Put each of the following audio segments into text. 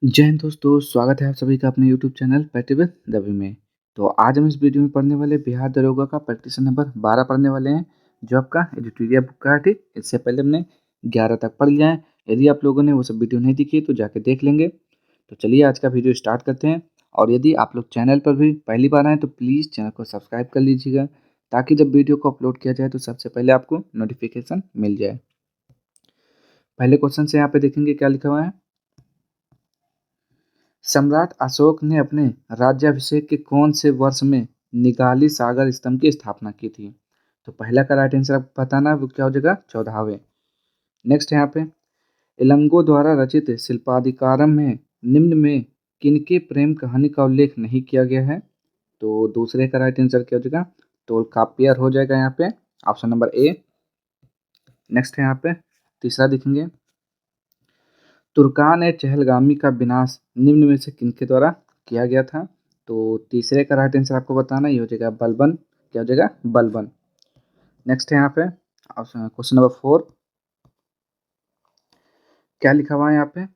जय हिंद दोस्तों, स्वागत है आप सभी का अपने यूट्यूब चैनल पैटी विद दबी में। तो आज हम इस वीडियो में पढ़ने वाले बिहार दरोगा का प्रैक्टिस नंबर 12 पढ़ने वाले हैं, जो आपका एडिटोरियल बुक का है। ठीक, इससे पहले हमने 11 तक पढ़ लिया है। यदि आप लोगों ने वो सब वीडियो नहीं देखी तो जाके देख लेंगे। तो चलिए आज का वीडियो स्टार्ट करते हैं। और यदि आप लोग चैनल पर भी पहली बार आएँ तो प्लीज़ चैनल को सब्सक्राइब कर लीजिएगा, ताकि जब वीडियो को अपलोड किया जाए तो सबसे पहले आपको नोटिफिकेशन मिल जाए। पहले क्वेश्चन से यहाँ पे देखेंगे क्या लिखा हुआ है। सम्राट अशोक ने अपने राज्याभिषेक के कौन से वर्ष में निगाली सागर स्तंभ की स्थापना की थी? तो पहला का राइट आंसर आपको बताना है, वो क्या हो जाएगा? 14वें। नेक्स्ट यहाँ पे इलंगो द्वारा रचित शिल्पाधिकारम में निम्न में किनके प्रेम कहानी का उल्लेख नहीं किया गया है? तो दूसरे का राइट आंसर क्या हो जाएगा? तोलकाप्पियर हो जाएगा यहाँ पे, ऑप्शन नंबर ए। नेक्स्ट है यहाँ पे तीसरा देखेंगे, तुर्कान ए चहलगामी का विनाश निम्न में से किनके द्वारा किया गया था? तो तीसरे का राइट आंसर आपको बताना, ये हो जाएगा बलबन। क्या हो जाएगा? बलबन। नेक्स्ट है यहाँ पे क्वेश्चन नंबर 4, क्या लिखा हुआ है यहाँ पे?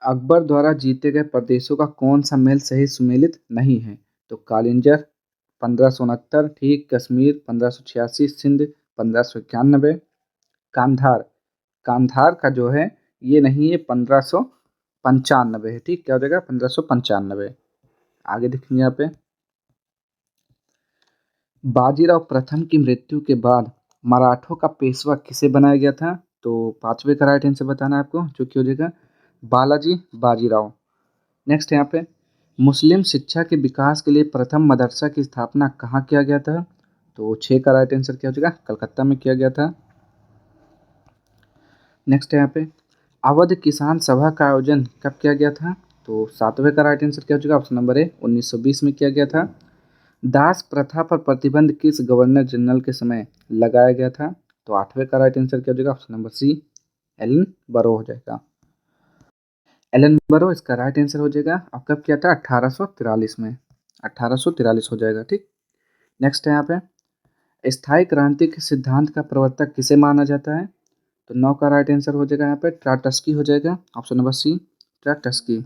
अकबर द्वारा जीते गए प्रदेशों का कौन सा मेल सही सुमेलित नहीं है? तो कालिंजर 1569, ठीक, कश्मीर 1586, सिंध 1591, कांधार। कांधार का जो है ये नहीं है, 1595 है। ठीक, क्या हो जाएगा? 1595। आगे देखेंगे यहाँ पे, बाजीराव प्रथम की मृत्यु के बाद मराठों का पेशवा किसे बनाया गया था? तो पांचवे का राइट आंसर बताना है आपको, जो कि हो जाएगा बालाजी बाजीराव। नेक्स्ट यहाँ पे मुस्लिम शिक्षा के विकास के लिए प्रथम मदरसा की स्थापना कहाँ किया गया था? तो 6 का राइट आंसर क्या हो जाएगा? कलकत्ता में किया गया था। नेक्स्ट है यहाँ पे अवध किसान सभा का आयोजन कब किया गया था? तो 7वें का राइट आंसर क्या हो जाएगा? ऑप्शन नंबर ए, 1920 में किया गया था। दास प्रथा पर प्रतिबंध किस गवर्नर जनरल के समय लगाया गया था? तो 8वें का राइट आंसर क्या हो जाएगा? ऑप्शन नंबर सी, एलन बरो हो जाएगा। एलन बरो इसका राइट आंसर हो जाएगा। और कब किया था? 1843 में। 1843 हो जाएगा। ठीक। नेक्स्ट है यहाँ पे स्थायी क्रांति के सिद्धांत का प्रवर्तक किसे माना जाता है? तो 9 का राइट आंसर हो जाएगा यहाँ पे ट्राटस्की हो जाएगा, ऑप्शन नंबर सी, ट्राटस्की।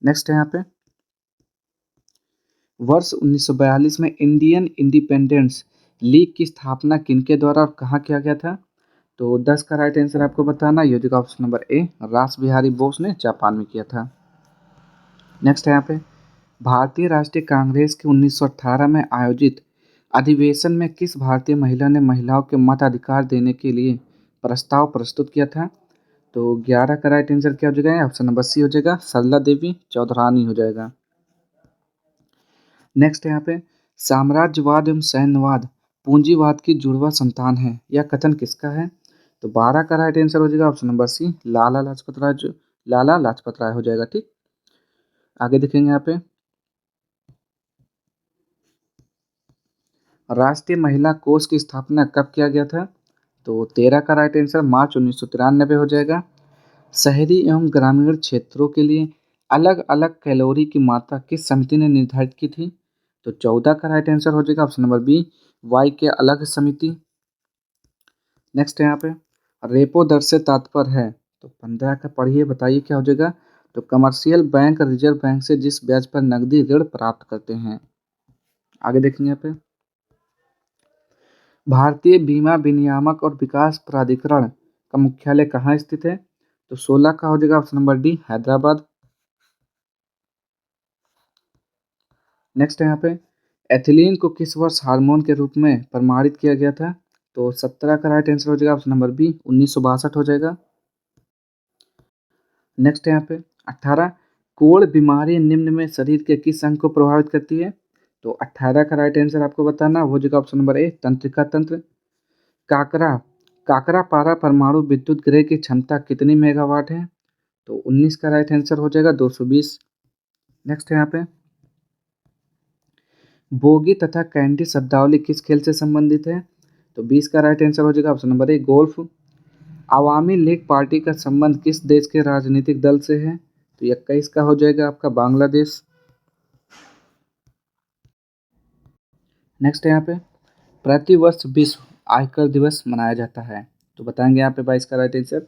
नेक्स्ट है यहाँ पे वर्ष 1942 में इंडियन इंडिपेंडेंस लीग की स्थापना किनके द्वारा और कहाँ किया गया था? तो 10 का राइट आंसर आपको बताना, ये हो जाएगा ऑप्शन नंबर ए, रास बिहारी बोस ने जापान में किया था। नेक्स्ट है यहाँ पे भारतीय राष्ट्रीय कांग्रेस के 1918 में आयोजित अधिवेशन में किस भारतीय महिला ने महिलाओं के मताधिकार देने के लिए प्रस्ताव प्रस्तुत किया था? तो 11 का राइट आंसर क्या हो जाएगा? ऑप्शन नंबर सी हो जाएगा, सरला देवी चौधरानी हो जाएगा। नेक्स्ट है यहाँ पे साम्राज्यवाद एवं सैन्यवाद पूंजीवाद की जुड़वा संतान है, यह कथन किसका है? तो 12 का राइट आंसर हो जाएगा, ऑप्शन नंबर सी, लाला लाजपत राय, लाला लाजपत राय हो जाएगा। ठीक। आगे देखेंगे यहाँ पे राष्ट्रीय महिला कोष की स्थापना कब किया गया था? तो 13 का राइट आंसर मार्च 1993 हो जाएगा। शहरी एवं ग्रामीण क्षेत्रों के लिए अलग अलग कैलोरी की मात्रा किस समिति ने निर्धारित की थी? तो 14 का राइट आंसर हो जाएगा, ऑप्शन नंबर बी, वाई के अलग समिति। नेक्स्ट है यहाँ पे रेपो दर से तात्पर्य है, तो 15 का पढ़िए, बताइए क्या हो जाएगा? तो कमर्शियल बैंक रिजर्व बैंक से जिस ब्याज पर नकदी ऋण प्राप्त करते हैं। आगे देखेंगे यहाँ पे भारतीय बीमा विनियामक और विकास प्राधिकरण का मुख्यालय कहाँ स्थित है? तो 16 का हो जाएगा, option number D, Hyderabad. Next है यहाँ पे एथिलीन को किस वर्ष हार्मोन के रूप में प्रमाणित किया गया था? तो 17 का राइट आंसर हो जाएगा, ऑप्शन नंबर बी, 1962 हो जाएगा। नेक्स्ट है यहाँ पे 18 कोढ़ बीमारी निम्न में शरीर के किस अंग को प्रभावित करती है? तो 18 का राइट आंसर आपको बताना, वो जगह ऑप्शन नंबर ए, तंत्रिका तंत्र। काकरा काकरा पारा परमाणु विद्युत गृह की क्षमता कितनी मेगावाट है? तो 19 का राइट आंसर हो जाएगा, 220। नेक्स्ट है यहाँ पे बोगी तथा कैंडी शब्दावली किस खेल से संबंधित है? तो 20 का राइट आंसर हो जाएगा, option number A, golf. Awami league party का संबंध किस देश के राजनीतिक दल से है? तो 21 का हो जाएगा आपका बांग्लादेश। नेक्स्ट है यहाँ पे प्रतिवर्ष विश्व आयकर दिवस मनाया जाता है, तो बताएंगे यहाँ पे 22 का राइट आंसर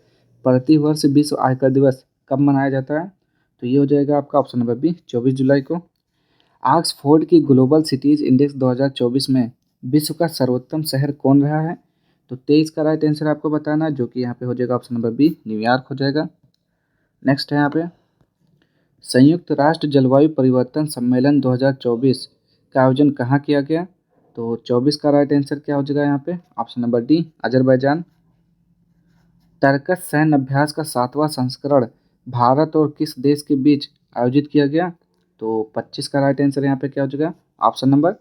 प्रतिवर्ष विश्व आयकर दिवस कब मनाया जाता है? तो ये हो जाएगा आपका ऑप्शन नंबर बी 24 जुलाई को। ऑक्सफोर्ड की ग्लोबल सिटीज इंडेक्स 2024 में विश्व का सर्वोत्तम शहर कौन रहा है? तो 23 का राइट आंसर आपको बताना है, जो कि यहाँ पे हो जाएगा ऑप्शन नंबर बी न्यूयॉर्क हो जाएगा। नेक्स्ट है यहाँ पे संयुक्त राष्ट्र जलवायु परिवर्तन सम्मेलन 2024 का आयोजन कहाँ किया गया? तो 24 का राइट आंसर क्या हो जाएगा यहाँ पे option number D Azerbaijan. Turks सैन्य अभ्यास का 7वां संस्करण भारत और किस देश के बीच आयोजित किया गया? तो 25 का राइट आंसर यहाँ पे क्या हो जाएगा ऑप्शन नंबर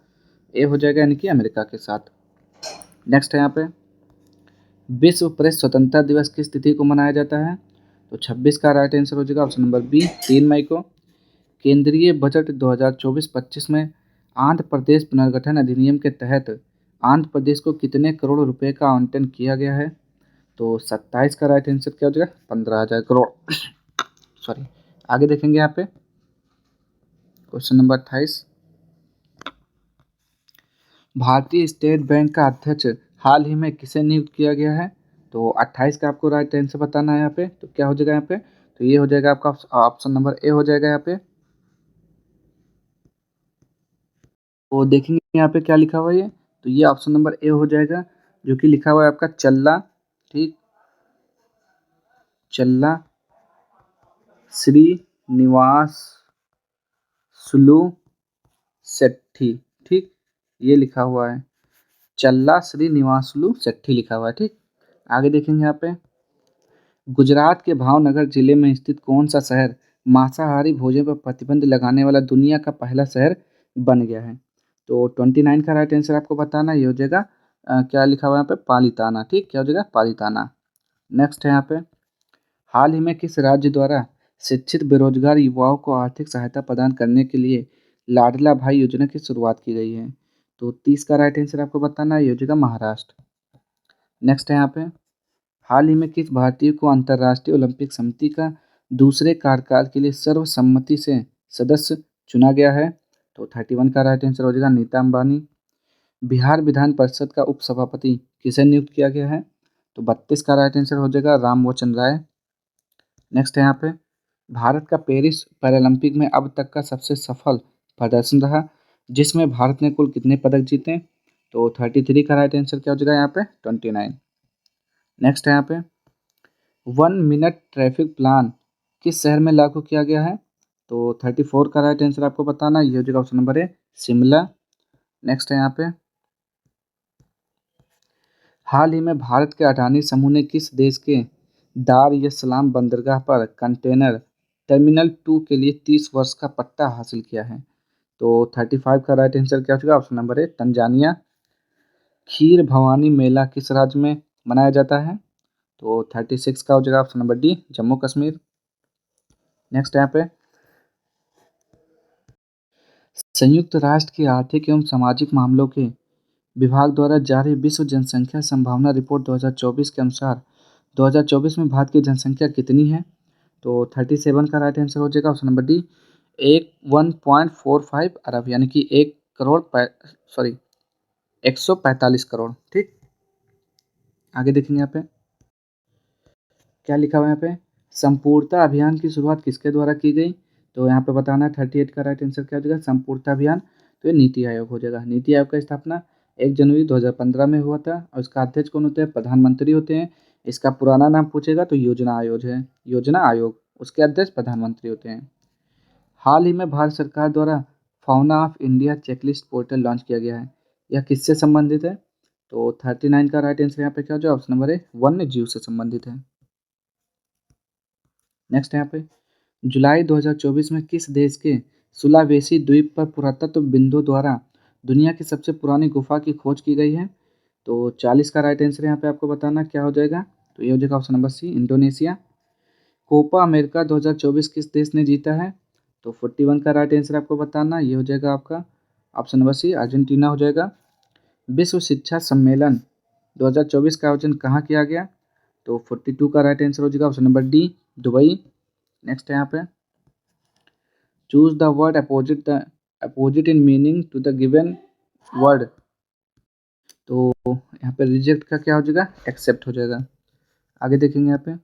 ए हो जाएगा, यानी कि अमेरिका के साथ। नेक्स्ट है यहाँ पे विश्व प्रेस स्वतंत्रता दिवस किस तिथि को मनाया जाता है? तो 26 का राइट आंसर हो जाएगा ऑप्शन नंबर बी 3 मई को। केंद्रीय बजट 2024-25 में आंध्र प्रदेश पुनर्गठन अधिनियम के तहत आंध्र प्रदेश को कितने करोड़ रुपए का आवंटन किया गया है? तो 27 का राइट आंसर क्या हो जाएगा 15,000 करोड़। सॉरी, आगे देखेंगे यहाँ पे क्वेश्चन नंबर 28। भारतीय स्टेट बैंक का अध्यक्ष हाल ही में किसे नियुक्त किया गया है? तो 28 का आपको राइट आंसर बताना है यहाँ पे, तो क्या हो जाएगा यहाँ पे, तो ये हो जाएगा आपका ऑप्शन नंबर ए हो जाएगा यहाँ पे। तो देखेंगे यहाँ पे क्या लिखा हुआ है ये, तो ये ऑप्शन नंबर ए हो जाएगा, जो कि लिखा हुआ है आपका चल्ला, ठीक, चल्ला श्रीनिवास सुलू सेट्ठी, ठीक, ये लिखा हुआ है चल्ला श्रीनिवासलू सेट्ठी लिखा हुआ है, ठीक। आगे देखेंगे यहाँ पे गुजरात के भावनगर जिले में स्थित कौन सा शहर मांसाहारी भोजन पर प्रतिबंध लगाने वाला दुनिया का पहला शहर बन गया है? तो 29 का राइट आंसर आपको बताना है, ये हो जाएगा क्या लिखा हुआ है यहाँ पे पालीताना, ठीक, क्या हो जाएगा पालीताना। नेक्स्ट है यहाँ पे हाल ही में किस राज्य द्वारा शिक्षित बेरोजगार युवाओं को आर्थिक सहायता प्रदान करने के लिए लाडला भाई योजना की शुरुआत की गई है? तो 30 का राइट आंसर आपको बताना है, ये हो जाएगा महाराष्ट्र। नेक्स्ट है यहाँ पे हाल ही में किस भारतीय को अंतर्राष्ट्रीय ओलंपिक समिति का दूसरे कार्यकाल के लिए सर्वसम्मति से सदस्य चुना गया है? तो 31 का राइट आंसर हो जाएगा नीता अंबानी। बिहार विधान परिषद का उपसभापति किसे नियुक्त किया गया है? तो 32 का राइट आंसर हो जाएगा राम मोचन राय। नेक्स्ट है यहाँ पे भारत का पेरिस पैरालंपिक में अब तक का सबसे सफल प्रदर्शन रहा, जिसमें भारत ने कुल कितने पदक जीते? तो 33 का राइट आंसर क्या हो जाएगा यहाँ पे 29। नेक्स्ट है यहाँ पे 1 मिनट ट्रैफिक प्लान किस शहर में लागू किया गया है? तो 34 का राइट आंसर आपको बताना, ये हो जाएगा option number A Shimla. Next है यहाँ पे हाल ही में भारत के अडानी समूह ने किस देश के दार यस सलाम बंदरगाह पर कंटेनर टर्मिनल 2 के लिए 30 वर्ष का पट्टा हासिल किया है? तो 35 का राइट आंसर क्या हो जाएगा ऑप्शन नंबर ए तंजानिया। खीर भवानी मेला किस राज्य में मनाया जाता है? तो 36 का हो जाएगा option number D Jammu Kashmir. Next यहाँ पे संयुक्त राष्ट्र के आर्थिक एवं सामाजिक मामलों के विभाग द्वारा जारी विश्व जनसंख्या संभावना रिपोर्ट 2024 के अनुसार 2024 में भारत की जनसंख्या कितनी है? तो 37 का राइट आंसर हो जाएगा ऑप्शन नंबर डी 1.45 अरब, यानी कि 145 करोड़, ठीक। आगे देखेंगे यहाँ पे क्या लिखा हुआ है यहाँ पे संपूर्णता अभियान की शुरुआत किसके द्वारा की गई? तो यहाँ पे बताना है 38 का राइट आंसर क्या हो जाएगा संपूर्णता अभियान, तो ये नीति आयोग हो जाएगा। नीति आयोग का स्थापना 1 जनवरी 2015 में हुआ था और इसका अध्यक्ष कौन होते हैं? प्रधानमंत्री होते हैं। इसका पुराना नाम पूछेगा तो योजना आयोग है, योजना आयोग, उसके अध्यक्ष प्रधानमंत्री होते हैं। हाल ही में भारत सरकार द्वारा fauna of India checklist portal launch किया गया है, यह किससे संबंधित है? तो 39 का राइट आंसर यहाँ पे क्या हो जाएगा ऑप्शन नंबर ए वन्य जीव से संबंधित है। नेक्स्ट यहाँ पे जुलाई 2024 में किस देश के सुलावेसी द्वीप पर पुरातत्व बिंदु द्वारा दुनिया की सबसे पुरानी गुफा की खोज की गई है? तो 40 का राइट आंसर यहाँ पे आपको बताना क्या हो जाएगा, तो ये हो जाएगा option number C Indonesia. Copa America 2024 किस देश ने जीता है? तो 41 का राइट आंसर आपको बताना, ये हो जाएगा आपका ऑप्शन नंबर सी अर्जेंटीना हो जाएगा। विश्व शिक्षा सम्मेलन 2024 का आयोजन कहाँ किया गया? तो 42 का राइट आंसर हो जाएगा option number D Dubai. Next है यहाँ पे choose the word opposite in meaning to the given word, तो यहाँ पे रिजेक्ट का क्या हो जाएगा एक्सेप्ट हो जाएगा। आगे देखेंगे यहाँ पे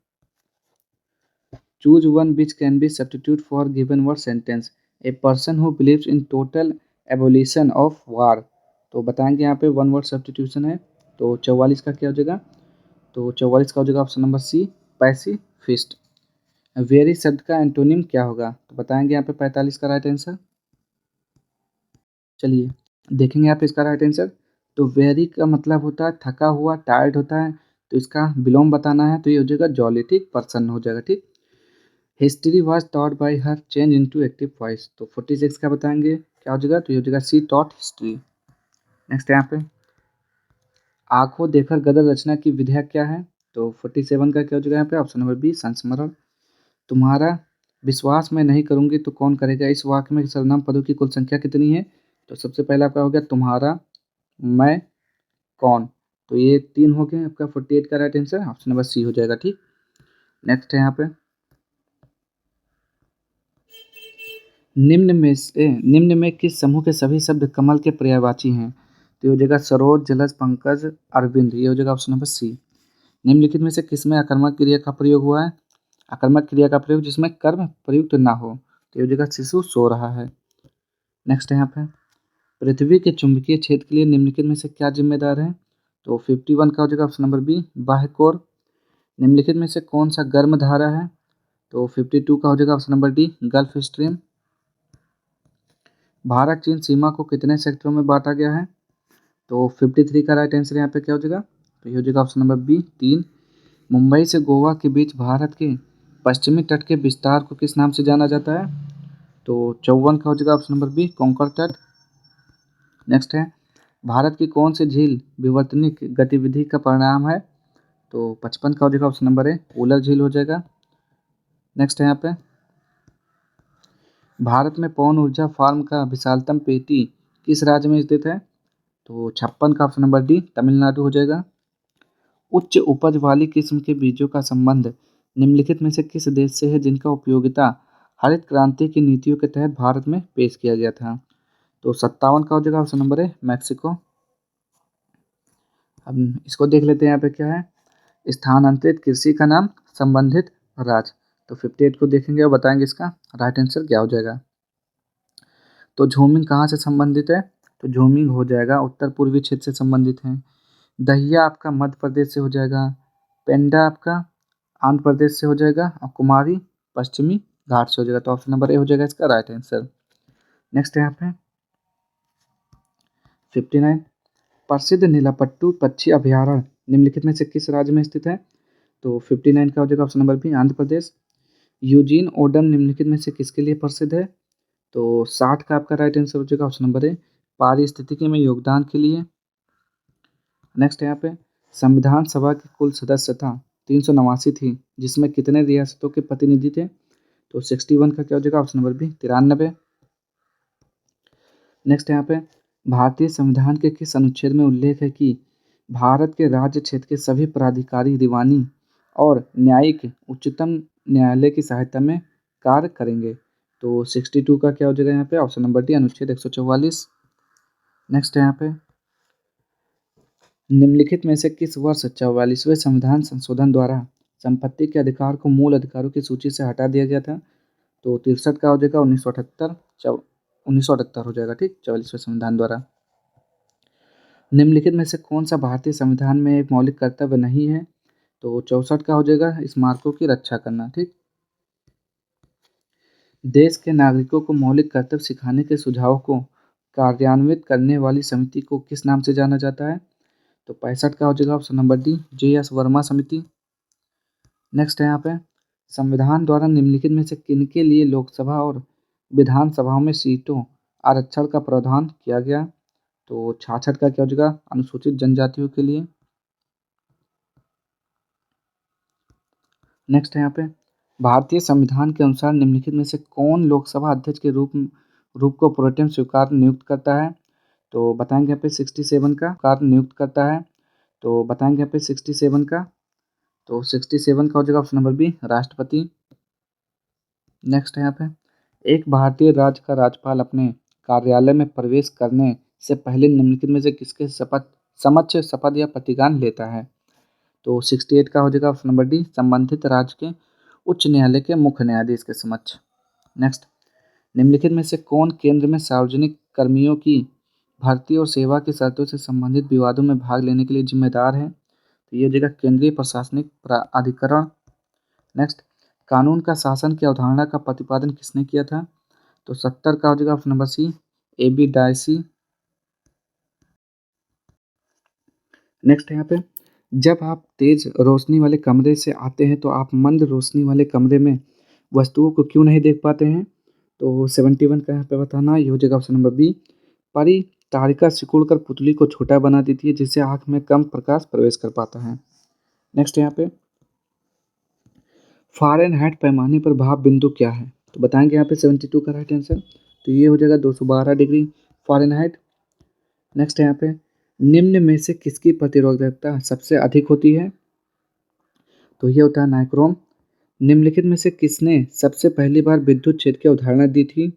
choose one which can be substitute for given word sentence. A person who believes in total abolition of war. तो बताएंगे यहाँ पे वन वर्ड सब्स्टिट्यूशन है। तो 44 का क्या हो जाएगा? तो 44 का हो जाएगा ऑप्शन नंबर सी, पैसिफिस्ट। वेरी शब्द का एंटोनिम क्या होगा? तो बताएंगे यहाँ पे 45 का राइट आंसर। चलिए देखेंगे यहाँ पे इसका राइट आंसर। तो वेरी का मतलब होता है थका हुआ, टायर्ड होता है। तो इसका विलोम बताना है तो ये हो जाएगा जॉली, ठीक, पर्सन हो जाएगा, ठीक। History was taught by her change into active voice. तो 46 का बताएंगे क्या हो जाएगा? तो ये हो जाएगा सी टॉट हिस्ट्री। नेक्स्ट यहाँ पे आंखों देखकर गदर रचना की विधा क्या है? तो 47 का क्या हो जाएगा यहाँ पे? ऑप्शन नंबर बी, संस्मरण। तुम्हारा विश्वास मैं नहीं करूंगी तो कौन करेगा? इस वाक्य में सर्वनाम पदों की कुल संख्या कितनी है? तो सबसे पहला आपका हो गया तुम्हारा, मैं, कौन। तो ये 3 हो गए। आपका 48 का right answer option number C हो जाएगा, ठीक। नेक्स्ट है यहाँ पे निम्न में किस समूह के सभी शब्द कमल के पर्यायवाची हैं? तो ये हो जाएगा सरोज, जलज, पंकज, अरविंद। ये हो जाएगा ऑप्शन नंबर सी। निम्नलिखित में से किसमें आकर्मक क्रिया का प्रयोग हुआ है? आकर्मक क्रिया का प्रयोग जिसमें कर्म प्रयुक्त ना हो। तो ये हो जाएगा शिशु सो रहा है। नेक्स्ट है यहाँ पे पृथ्वी के चुंबकीय क्षेत्र के लिए निम्नलिखित में से क्या जिम्मेदार है? तो 51 का हो जाएगा ऑप्शन नंबर बी, बाह्य कोर। निम्नलिखित में से कौन सा गर्म धारा है? तो 52 का हो जाएगा option number D, gulf stream. Bharat चीन सीमा को कितने सेक्टरों में बांटा गया है? तो 53 का राइट आंसर यहाँ पे क्या हो जाएगा? तो ये हो जाएगा ऑप्शन नंबर बी, 3। मुंबई से गोवा के बीच भारत के पश्चिमी तट के विस्तार को किस नाम से जाना जाता है? तो 54 का हो जाएगा ऑप्शन नंबर बी, कोंकण तट। नेक्स्ट है भारत की कौन सी झील विवर्तनिक गतिविधि का परिणाम है? तो 55 का हो जाएगा ऑप्शन नंबर ए, उलर झील हो जाएगा। नेक्स्ट है यहाँ पे भारत में पवन ऊर्जा फार्म का विशालतम पेटी किस राज्य में स्थित है? तो 56 का ऑप्शन नंबर डी, तमिलनाडु हो जाएगा। उच्च उपज वाली किस्म के बीजों का संबंध निम्नलिखित में से किस देश से है जिनका उपयोगिता हरित क्रांति की नीतियों के तहत भारत में पेश किया गया था? तो 57 का हो जाएगा ऑप्शन नंबर ए, मैक्सिको। अब इसको देख लेते हैं यहाँ पे क्या है। स्थानांतरित कृषि का नाम, संबंधित राज्य। तो 58 को देखेंगे और बताएंगे इसका राइट आंसर क्या हो जाएगा। तो झूमिंग कहाँ से संबंधित है? तो झूमिंग हो जाएगा उत्तर पूर्वी क्षेत्र से संबंधित है। दहिया आपका मध्य प्रदेश से हो जाएगा। पेंडा आपका आंध्र प्रदेश से हो जाएगा और कुमारी पश्चिमी घाट से हो जाएगा। तो ऑप्शन नंबर ए हो जाएगा इसका राइट आंसर। नेक्स्ट है यहाँ पे 59 प्रसिद्ध नीलापट्टू पक्षी अभयारण्य निम्नलिखित में से किस राज्य में स्थित है? तो 59 का हो जाएगा option number B, Andhra Pradesh. Eugene Odum निम्नलिखित में से किसके लिए प्रसिद्ध है? तो 60 का आपका राइट आंसर हो जाएगा ऑप्शन नंबर ए, पारिस्थितिकी में योगदान के लिए। नेक्स्ट है यहाँ पे संविधान सभा की कुल सदस्यता 389 थी जिसमें कितने रियासतों के प्रतिनिधि थे? तो 61 का क्या हो जाएगा ऑप्शन नंबर बी, 93। नेक्स्ट यहाँ पे भारतीय संविधान के किस अनुच्छेद में उल्लेख है कि भारत के राज्य क्षेत्र के सभी प्राधिकारी दीवानी और न्यायिक उच्चतम न्यायालय की सहायता में कार्य करेंगे? तो 62 का क्या हो जाएगा यहाँ पे ऑप्शन नंबर डी, अनुच्छेद 144। नेक्स्ट है यहाँ पे निम्नलिखित में से किस वर्ष 44वें संविधान संशोधन द्वारा संपत्ति के अधिकार को मूल अधिकारों की सूची से हटा दिया गया था? तो 63 का हो जाएगा 1978 हो जाएगा, ठीक, 44वें संविधान द्वारा। निम्नलिखित में से कौन सा भारतीय संविधान में एक मौलिक कर्तव्य नहीं है? तो 64 का हो जाएगा स्मारकों की रक्षा करना, ठीक। देश के नागरिकों को मौलिक कर्तव्य सिखाने के सुझाव को कार्यान्वित करने वाली समिति को किस नाम से जाना जाता है? तो 65 का हो जाएगा option number D, JS Verma समिति। नेक्स्ट है यहाँ पे संविधान द्वारा निम्नलिखित में से किनके लिए लोकसभा और विधानसभाओं में सीटों आरक्षण का प्रावधान किया गया? तो 66 का क्या हो जाएगा अनुसूचित जनजातियों के लिए। नेक्स्ट है यहाँ पे भारतीय संविधान के अनुसार निम्नलिखित में से कौन लोकसभा अध्यक्ष के रूप को प्रोटेम स्वीकार नियुक्त करता है? तो बताएंगे यहाँ पे 67 का कार्य नियुक्त करता है। तो बताएंगे यहाँ पे 67 का, तो 67 का हो जाएगा ऑप्शन नंबर बी, राष्ट्रपति। नेक्स्ट है यहाँ पे एक भारतीय राज्य का राज्यपाल अपने कार्यालय में प्रवेश करने से पहले निम्नलिखित में से किसके समक्ष शपथ या प्रतिज्ञान लेता है? तो 68 का हो जाएगा ऑप्शन नंबर डी, संबंधित राज्य के उच्च न्यायालय के मुख्य न्यायाधीश के समक्ष। नेक्स्ट, निम्नलिखित में से कौन केंद्र में सार्वजनिक कर्मियों की भर्ती और सेवा की शर्तों से संबंधित विवादों में भाग लेने के लिए जिम्मेदार है? तो ये हो जाएगा केंद्रीय प्रशासनिक प्राधिकरण। नेक्स्ट, कानून का शासन की अवधारणा का प्रतिपादन किसने किया था? तो 70 का हो जाएगा ऑप्शन नंबर सी, AB डायसी। नेक्स्ट है यहाँ पे, जब आप तेज रोशनी वाले कमरे से आते हैं तो आप मंद रोशनी वाले कमरे में वस्तुओं को क्यों नहीं देख पाते हैं? तो 71 का यहाँ पे बताना, ये हो जाएगा ऑप्शन नंबर बी, परी तारिका सिकुड़कर पुतली को छोटा बना देती है जिससे आंख में कम प्रकाश प्रवेश कर पाता है। नेक्स्ट यहाँ पे, फ़ारेनहाइट पैमाने पर भाप बिंदु क्या है? तो बताएंगे यहाँ पे 72 का राइट आंसर, तो ये हो जाएगा 212 डिग्री फ़ारेनहाइट। नेक्स्ट है यहाँ पे, निम्न में से किसकी प्रतिरोधकता सबसे अधिक होती है? तो ये होता है नाइक्रोम। निम्नलिखित में से किसने सबसे पहली बार विद्युत क्षेत्र की अवधारणा दी थी?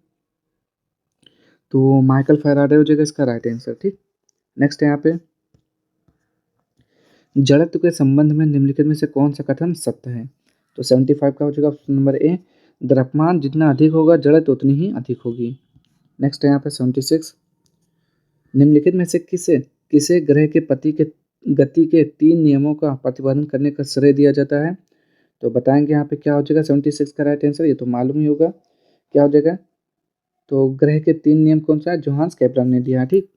तो माइकल फैराडे हो जाएगा इसका राइट आंसर। ठीक, नेक्स्ट है यहाँ पे, जड़त्व के संबंध में निम्नलिखित में से कौन सा कथन सत्य है? तो 75 का हो जाएगा ऑप्शन नंबर ए, द्रव्यमान जितना अधिक होगा जड़त्व उतनी ही अधिक होगी। नेक्स्ट है यहाँ पे 76, निम्नलिखित में से किसे किसे ग्रह के गति के 3 नियमों का प्रतिपादन करने का श्रेय दिया जाता है? तो बताएंगे यहाँ पे क्या हो जाएगा 76 का राइट आंसर, ये तो मालूम ही होगा क्या हो जाएगा। तो ग्रह के 3 नियम कौन सा है? जोहान्स केपलर ने दिया है। ठीक,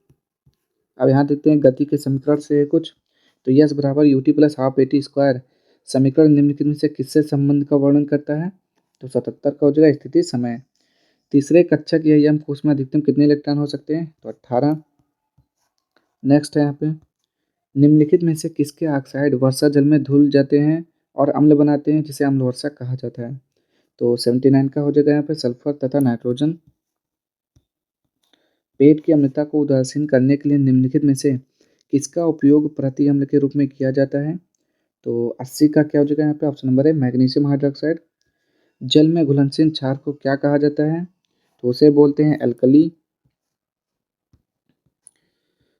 अब यहाँ देखते हैं गति के समीकरण से कुछ। तो यस बराबर UT plus half eighty square समीकरण निम्नलिखित में से किससे संबंध का वर्णन करता है? तो 77 का हो जाएगा स्थिति समय। तीसरे कक्षक या यम कोश में अधिकतम कितने इलेक्ट्रॉन हो सकते हैं? तो 18। नेक्स्ट है यहाँ पे, निम्नलिखित में से किसके ऑक्साइड वर्षा जल में धुल जाते हैं और अम्ल बनाते हैं जिसे अम्ल वर्षा कहा जाता है? तो 79 का हो जाएगा यहाँ पे सल्फर तथा नाइट्रोजन। पेट की अम्लता को उदासीन करने के लिए निम्नलिखित में से किसका उपयोग प्रति अम्ल के रूप में किया जाता है? तो 80 का क्या हो जाएगा यहाँ पे ऑप्शन नंबर है मैग्नीशियम हाइड्रोक्साइड। जल में घुलनशील क्षार को क्या कहा जाता है? तो उसे बोलते हैं एल्कली।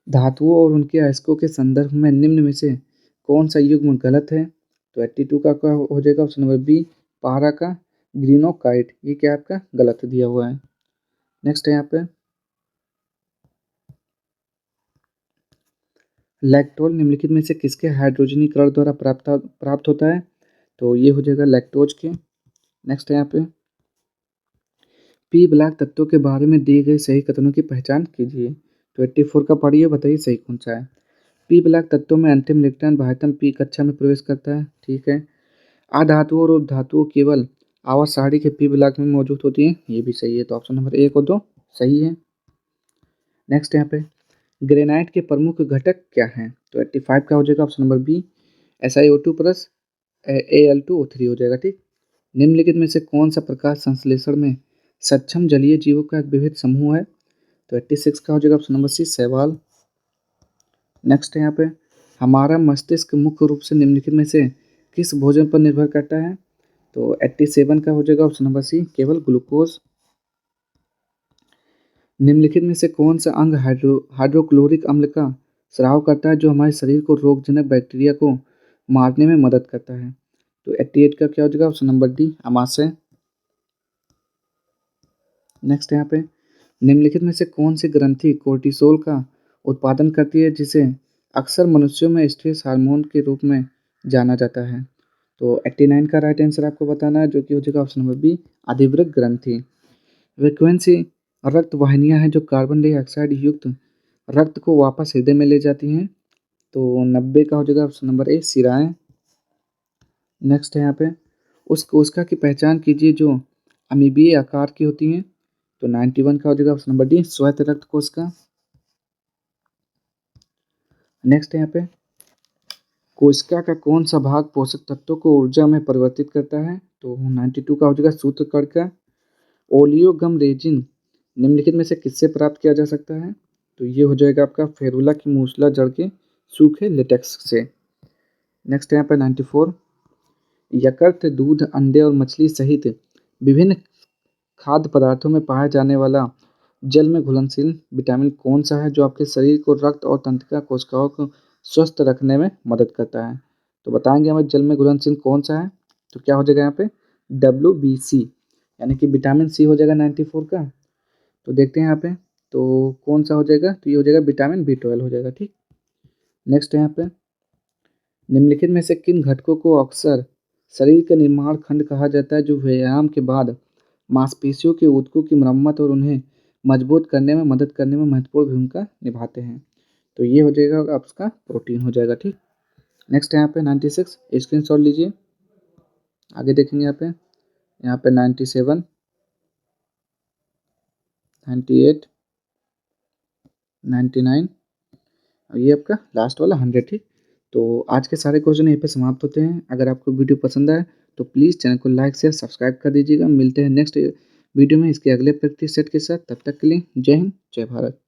धातुओं और उनके अयस्कों के संदर्भ में निम्न में से कौन सा युग्म गलत है? तो 82 का क्या हो जाएगा ऑप्शन नंबर बी, पारा का ग्रीनोकाइट, ये क्या आपका गलत दिया हुआ है। नेक्स्ट है यहाँ पे, लैक्टोल निम्नलिखित में से किसके हाइड्रोजनीकरण द्वारा प्राप्त होता है? तो ये हो जाएगा लैक्टोज के। नेक्स्ट है यहाँ पे, पी ब्लॉक तत्वों के बारे में दिए गए सही कथनों की पहचान कीजिए। तो 84 का पढ़िए, बताइए सही कौन सा है। पी ब्लॉक तत्वों में अंतिम इलेक्ट्रॉन बाह्यतम पी कक्षा में प्रवेश करता है। ठीक है, अधातुओं और धातुओं केवल आवर्त सारणी के पी ब्लॉक में मौजूद होती हैं, ये भी सही है। तो ऑप्शन नंबर 1 और 2 सही है। नेक्स्ट यहाँ पे, ग्रेनाइट के प्रमुख घटक क्या हैं? तो 85 का हो जाएगा option number B, SiO2 plus Al2O3 हो जाएगा। ठीक, निम्नलिखित में से कौन सा प्रकाश संश्लेषण में सक्षम जलीय जीवों का एक विविध समूह है? तो 86 का हो जाएगा ऑप्शन नंबर सी, शैवाल। नेक्स्ट है यहाँ पे, हमारा मस्तिष्क मुख्य रूप से निम्नलिखित में से किस भोजन पर निर्भर करता है? तो 87 का हो जाएगा ऑप्शन नंबर सी, केवल ग्लूकोज। निम्नलिखित में से कौन सा अंग हाइड्रोक्लोरिक अम्ल का स्राव करता है जो हमारे शरीर को रोगजनक बैक्टीरिया को मारने में मदद करता है? तो 88 का क्या हो जाएगा ऑप्शन नंबर डी, अमाशय। नेक्स्ट यहाँ पे, निम्नलिखित में से कौन सी ग्रंथि कोर्टिसोल का उत्पादन करती है जिसे अक्सर मनुष्यों में स्ट्रेस हार्मोन के रूप में जाना जाता है? तो 89 का राइट आंसर आपको बताना है, जो कि हो जाएगा ऑप्शन नंबर बी, अधिवृक्क ग्रंथि। फ्रीक्वेंसी रक्त वाहिनियां हैं जो कार्बन डाइऑक्साइड युक्त रक्त को वापस हृदय में ले जाती हैं। तो 90 का हो जाएगा ऑप्शन नंबर ए, शिराएं। नेक्स्ट है यहाँ पे, उस कोशिका की पहचान कीजिए जो अमीबीय आकार की होती हैं। तो 91 का हो जाएगा ऑप्शन नंबर डी, श्वेत रक्त कोशिका। नेक्स्ट है यहाँ पे, कोशिका का कौन सा भाग पोषक तत्वों को ऊर्जा में परिवर्तित करता है? तो 92 का हो जाएगा सूत्रकण का। ओलियोगम रेजिन निम्नलिखित में से किससे प्राप्त किया जा सकता है? तो ये हो जाएगा आपका फेरुला की मूसला जड़ के सूखे लेटेक्स से। नेक्स्ट यहाँ पे 94, यकृत दूध अंडे और मछली सहित विभिन्न खाद्य पदार्थों में पाया जाने वाला जल में घुलनशील विटामिन कौन सा है जो आपके शरीर को रक्त और तंत्रिका कोशिकाओं को स्वस्थ रखने में मदद करता है? तो बताएंगे हमें जल में घुलनशील कौन सा है। तो क्या हो जाएगा यहाँ पे, WBC यानी कि विटामिन सी हो जाएगा 94 का। तो देखते हैं यहाँ पे, तो कौन सा हो जाएगा, तो ये हो जाएगा विटामिन B12 हो जाएगा। ठीक, नेक्स्ट है यहाँ पे, निम्नलिखित में से किन घटकों को अक्सर शरीर का निर्माण खंड कहा जाता है जो व्यायाम के बाद मांसपेशियों के ऊतकों की मरम्मत और उन्हें मजबूत करने में मदद करने में महत्वपूर्ण भूमिका निभाते हैं। तो ये हो जाएगा आपका प्रोटीन हो जाएगा। ठीक, नेक्स्ट है यहाँ पे 96, स्क्रीन शॉट लीजिए। आगे देखेंगे यहाँ पे 97, 98, 99 और ये आपका लास्ट वाला 100। ठीक, तो आज के सारे क्वेश्चन यहीं पे समाप्त होते हैं। अगर आपको वीडियो पसंद आए तो प्लीज़ चैनल को लाइक शेयर सब्सक्राइब कर दीजिएगा। मिलते हैं नेक्स्ट वीडियो में इसके अगले प्रैक्टिस सेट के साथ। तब तक के लिए जय हिंद, जय भारत।